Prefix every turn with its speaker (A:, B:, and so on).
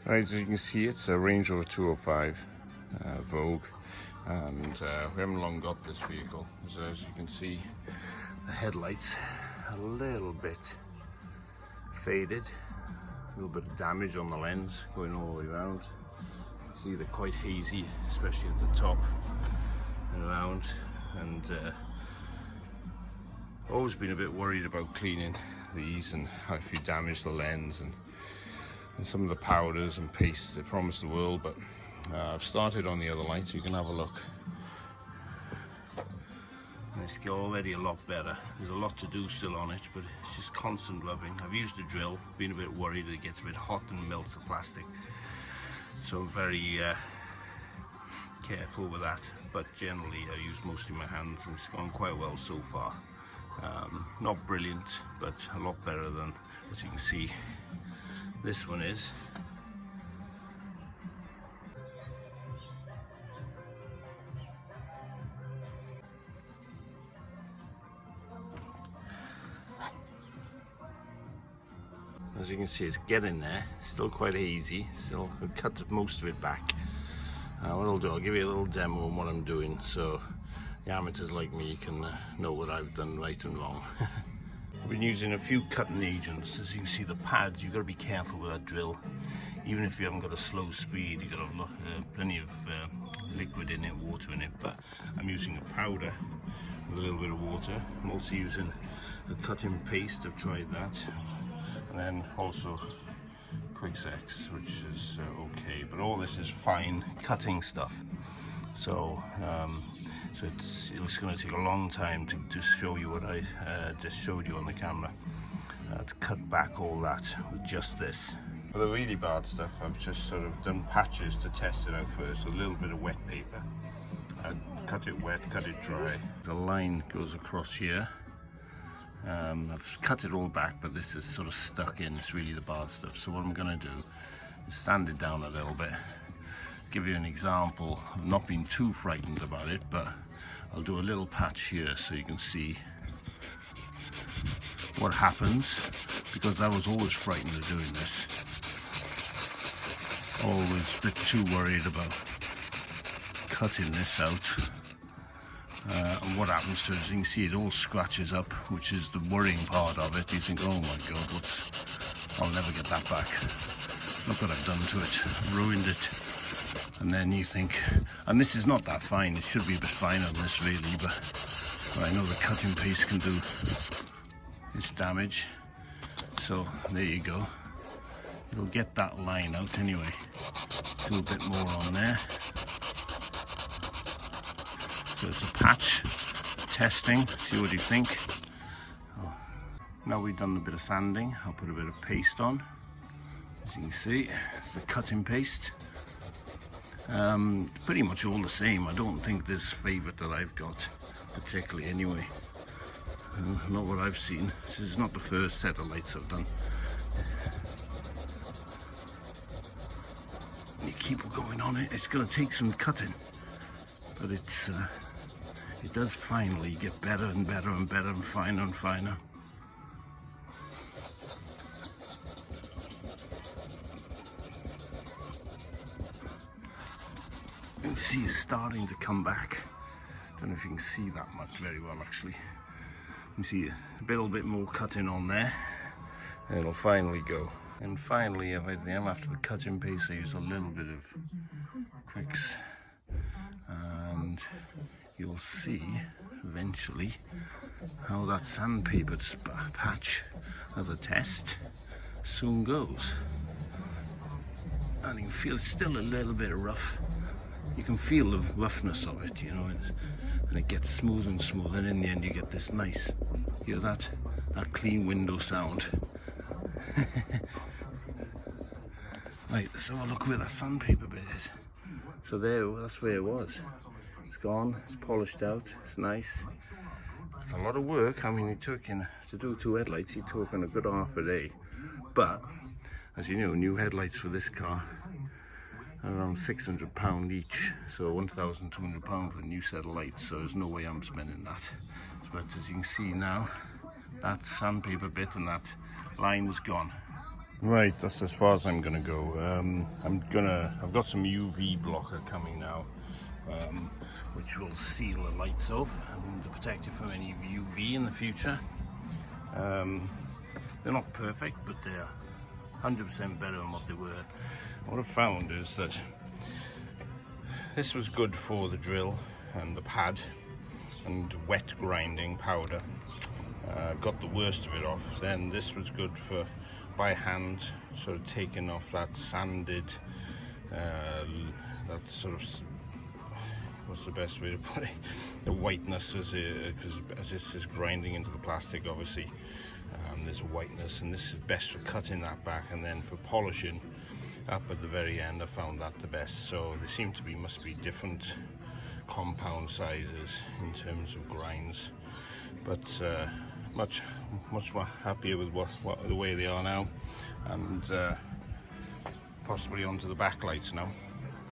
A: Right, as you can see, it's a Range Rover 205 Vogue, and we haven't long got this vehicle. So as you can see, the headlights a little bit faded, a little bit of damage on the lens going all the way around. See, they're quite hazy, especially at the top and around, and always been a bit worried about cleaning these and how if you damage the lens and some of the powders and pastes. They promise the world, but I've started on the other light so you can have a look. And it's already a lot better. There's a lot to do still on it, but it's just constant rubbing. I've used a drill, been a bit worried that it gets a bit hot and melts the plastic, so I'm very careful with that, but generally I use mostly my hands and it's gone quite well so far. Not brilliant, but a lot better than, as you can see, this one is. As you can see, it's getting there, still quite hazy, still I've cut most of it back. What I'll do, I'll give you a little demo on what I'm doing so the amateurs like me can know what I've done right and wrong. I've been using a few cutting agents. As you can see, the pads, you've got to be careful with that drill. Even if you haven't got a slow speed, you've got to look, plenty of liquid in it, water in it, but I'm using a powder with a little bit of water. I'm also using a cutting paste, I've tried that, and then also Quick X, which is okay, but all this is fine cutting stuff. So it's going to take a long time to just show you what I just showed you on the camera, to cut back all that with just this. For the really bad stuff, I've just sort of done patches to test it out first, a little bit of wet paper. I cut it wet, cut it dry. The line goes across here. I've cut it all back, but this is sort of stuck in. It's really the bad stuff. So what I'm going to do is sand it down a little bit. Give you an example. I've not been too frightened about it, but I'll do a little patch here so you can see what happens, because I was always frightened of doing this. Always a bit too worried about cutting this out. And what happens to it, as you can see, it all scratches up, which is the worrying part of it. You think, oh my god, I'll never get that back. Look what I've done to it, I've ruined it. And then you think, and this is not that fine, it should be a bit finer than this really, but I know the cutting paste can do its damage. So there you go, it'll get that line out anyway. Do a bit more on there. So it's a patch, testing, see what you think. Now we've done a bit of sanding, I'll put a bit of paste on. As you can see, it's the cutting paste. Pretty much all the same. I don't think there's a favourite that I've got particularly anyway. Not what I've seen. This is not the first set of lights I've done. You keep going on it, it's going to take some cutting, but it does finally get better and better and better and finer and finer. You can see it's starting to come back. Don't know if you can see that much very well actually. You can see a little bit more cutting on there, and it'll finally go. And finally, after the cutting paste, I use a little bit of Quicks, and you'll see eventually how that sandpaper patch as a test soon goes. And you can feel it's still a little bit rough. You can feel the roughness of it, you know, and it gets smooth and smooth, and in the end you get this nice, you hear that clean window sound. Right, let's have a look where that sandpaper bit is. So there, that's where it was. It's gone, it's polished out, it's nice. It's a lot of work. I mean, to do two headlights, you're talking a good half a day. But, as you know, new headlights for this car are around £600 each, so £1,200 for a new set of lights, so there's no way I'm spending that. But as you can see now, that sandpaper bit and that line is gone. Right, that's as far as I'm gonna go. I've got some UV blocker coming now, which will seal the lights off and protect you from any UV in the future. They're not perfect, but they're 100% better than what they were. What I've found is that this was good for the drill and the pad and wet grinding powder. Got the worst of it off. Then this was good for by hand, sort of taking off that sanded, that sort of, what's the best way to put it, the whiteness as this is grinding into the plastic, obviously. There's a whiteness, and this is best for cutting that back, and then for polishing up at the very end I found that the best. So they seem to be, must be different compound sizes in terms of grinds, but much more happier with the way they are now, and possibly onto the backlights now.